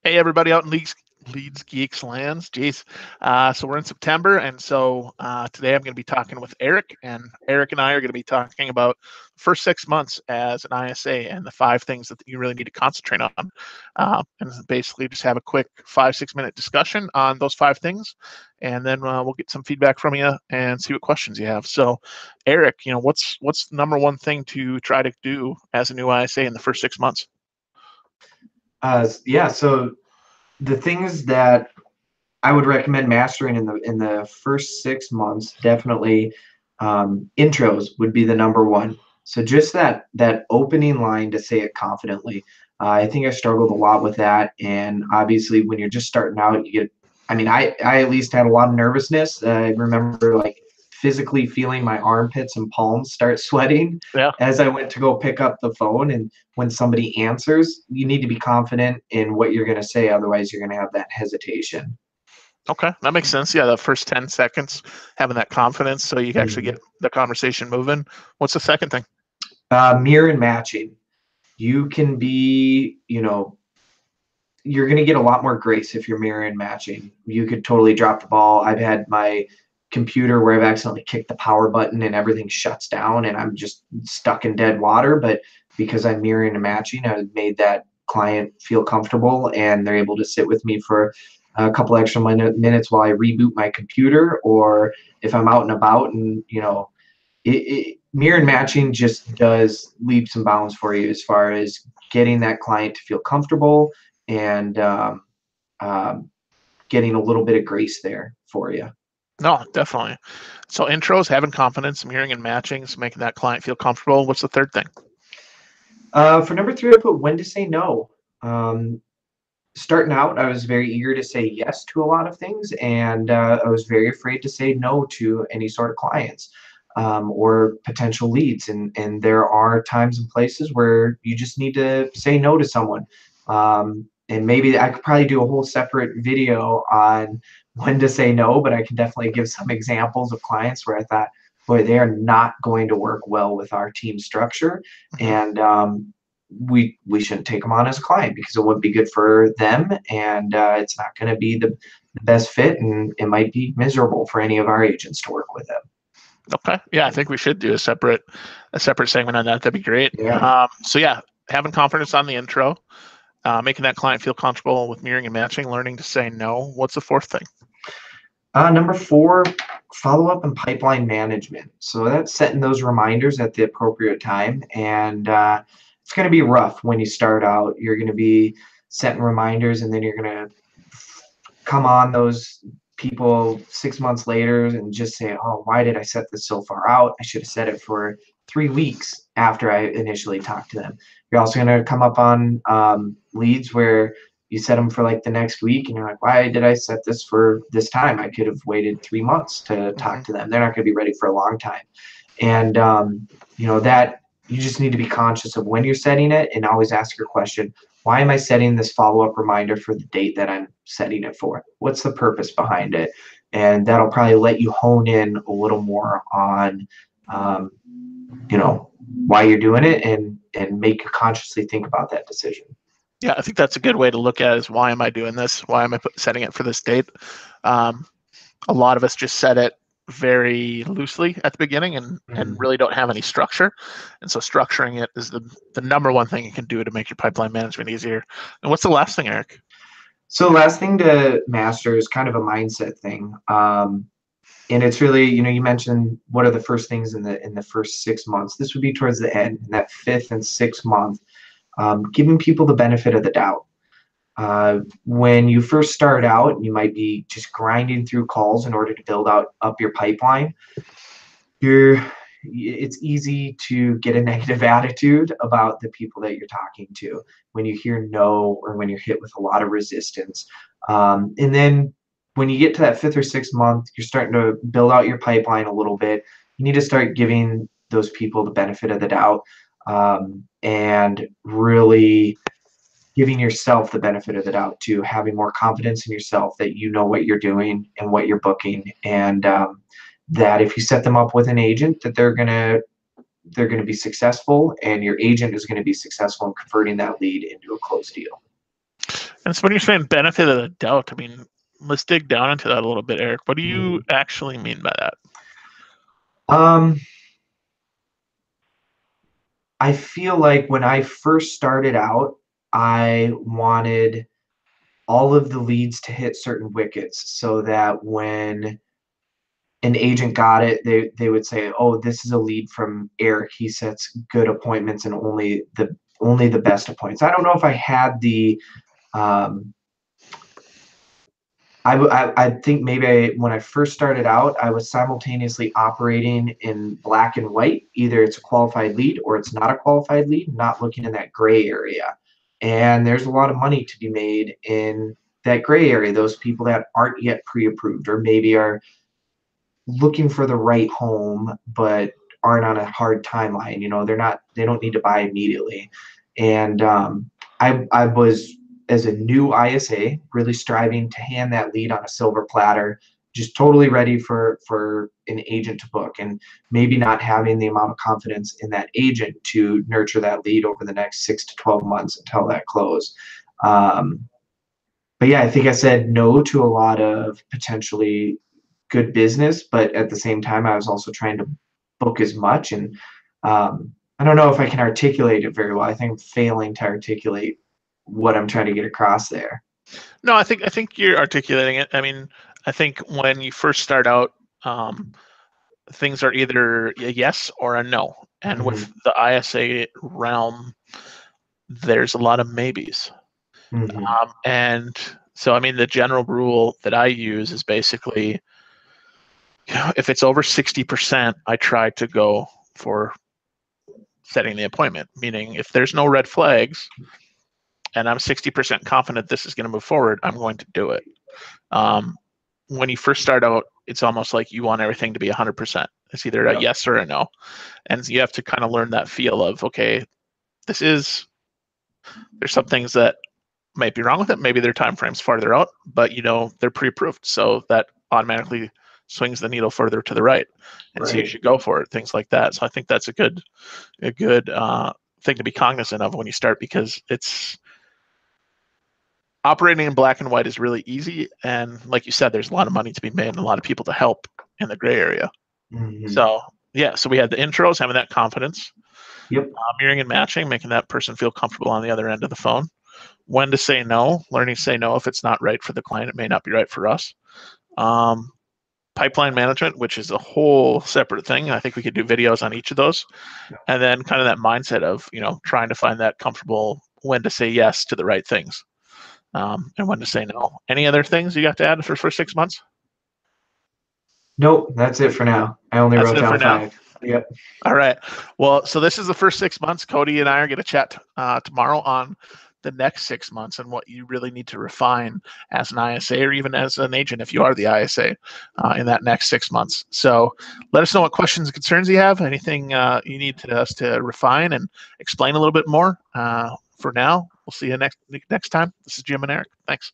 Hey, everybody out in Leeds Geeks lands. Jeez. So we're in September, and so today I'm going to be talking with Eric, and Eric and I are going to be talking about the first 6 months as an ISA and the five things that you really need to concentrate on. And basically just have a quick 5-6 minute discussion on those five things, and then we'll get some feedback from you and see what questions you have. So, Eric, what's the number one thing to try to do as a new ISA in the first 6 months? Yeah, so the things that I would recommend mastering in the first 6 months, definitely intros would be the number one. So just that opening line to say it confidently. I think I struggled a lot with that, and obviously when you're just starting out, you get. I mean, I at least had a lot of nervousness. I remember like physically feeling my armpits and palms start sweating Yeah. as I went to go pick up the phone. And when somebody answers, you need to be confident in what you're going to say. Otherwise, you're going to have that hesitation. Okay, that makes sense. Yeah, the first 10 seconds, having that confidence so you can actually get Mhm. the conversation moving. What's the second thing? Mirror and matching. You can be, you're going to get a lot more grace if you're mirror and matching. You could totally drop the ball. I've had my computer where I've accidentally kicked the power button and everything shuts down and I'm just stuck in dead water. But because I'm mirroring and matching, I've made that client feel comfortable and they're able to sit with me for a couple extra minutes while I reboot my computer, or if I'm out and about and, mirror and matching just does leaps and bounds for you as far as getting that client to feel comfortable and um, getting a little bit of grace there for you. No, definitely. So intros, having confidence, mirroring and matching, so making that client feel comfortable. What's the third thing? For number three, I put when to say no. Um, Starting out, I was very eager to say yes to a lot of things, and I was very afraid to say no to any sort of clients or potential leads. And there are times and places where you just need to say no to someone. And maybe I could probably do a whole separate video on when to say no, but I can definitely give some examples of clients where I thought, boy, they are not going to work well with our team structure, Hmm. and we shouldn't take them on as a client because it wouldn't be good for them, and it's not going to be the best fit, and it might be miserable for any of our agents to work with them. Okay. Yeah, I think we should do a separate segment on that. That'd be great. Yeah. So yeah, having confidence on the intro, making that client feel comfortable with mirroring and matching, learning to say no. What's the fourth thing? Number four, follow up and pipeline management. So that's setting those reminders at the appropriate time. And it's going to be rough when you start out. You're going to be setting reminders, and then you're going to come on those people 6 months later and just say, oh, why did I set this so far out? I should have set it for 3 weeks after I initially talked to them. You're also going to come up on leads where you set them for like the next week and you're like, why did I set this for this time? I could have waited 3 months to Hmm. talk to them. They're not going to be ready for a long time. And, that you just need to be conscious of when you're setting it and always ask your question, why am I setting this follow-up reminder for the date that I'm setting it for? What's the purpose behind it? And that'll probably let you hone in a little more on, um, why you're doing it, and make you consciously think about that decision. Yeah, I think that's a good way to look at it is why am I doing this? Why am I setting it for this date? Um, a lot of us just set it very loosely at the beginning and Mhm. really don't have any structure. And so structuring it is the number one thing you can do to make your pipeline management easier. And what's the last thing, Eric? So last thing to master is kind of a mindset thing. And it's really, you mentioned what are the first things in the first 6 months. This would be towards the end, in that fifth and sixth month, giving people the benefit of the doubt. When you first start out, you might be just grinding through calls in order to build out up your pipeline. It's easy to get a negative attitude about the people that you're talking to when you hear no, or when you're hit with a lot of resistance. And then when you get to that fifth or sixth month, you're starting to build out your pipeline a little bit. You need to start giving those people the benefit of the doubt, and really giving yourself the benefit of the doubt, to having more confidence in yourself that you know what you're doing and what you're booking, and that if you set them up with an agent, that they're gonna be successful, and your agent is going to be successful in converting that lead into a closed deal. And so when you're saying benefit of the doubt, I mean, let's dig down into that a little bit, Eric. What do you actually mean by that? I feel like when I first started out, I wanted all of the leads to hit certain wickets so that when an agent got it, they would say, "Oh, this is a lead from Eric. He sets good appointments and only the best appointments." I don't know if I had the um, I think maybe when I first started out, I was simultaneously operating in black and white. Either it's a qualified lead or it's not a qualified lead, not looking in that gray area. And there's a lot of money to be made in that gray area. Those people that aren't yet pre-approved or maybe are looking for the right home but aren't on a hard timeline. They don't need to buy immediately. And I was, as a new ISA, really striving to hand that lead on a silver platter, just totally ready for an agent to book, and maybe not having the amount of confidence in that agent to nurture that lead over the next 6 to 12 months until that close. But yeah, I think I said no to a lot of potentially good business, but at the same time, I was also trying to book as much. And I don't know if I can articulate it very well. I think I'm failing to articulate what I'm trying to get across there. No, I think you're articulating it. I mean, I think when you first start out, things are either a yes or a no. And with the ISA realm, there's a lot of maybes. And so, I mean, the general rule that I use is basically, if it's over 60%, I try to go for setting the appointment. Meaning, if there's no red flags and I'm 60% confident this is going to move forward, I'm going to do it. When you first start out, it's almost like you want everything to be 100%. It's either a yes or a no. And you have to kind of learn that feel of, okay, there's some things that might be wrong with it. Maybe their time frame's farther out, but they're pre-approved. So that automatically swings the needle further to the right. And so you should go for it, things like that. So I think that's a good thing to be cognizant of when you start, because it's operating in black and white is really easy. And like you said, there's a lot of money to be made and a lot of people to help in the gray area. So yeah, so we had the intros, having that confidence. Mirroring and matching, making that person feel comfortable on the other end of the phone. When to say no, learning to say no if it's not right for the client. It may not be right for us. Pipeline management, which is a whole separate thing. I think we could do videos on each of those. And then kind of that mindset of, trying to find that comfortable when to say yes to the right things, and when to say no. Any other things you got to add for the first 6 months? Nope, that's it for now. I only wrote down 5. Yep. All right. Well, so this is the first 6 months. Cody and I are going to chat tomorrow on the next 6 months and what you really need to refine as an ISA, or even as an agent if you are the ISA, in that next 6 months. So let us know what questions and concerns you have, anything you need us to refine and explain a little bit more. For now, we'll see you next time. This is Jim and Eric. Thanks.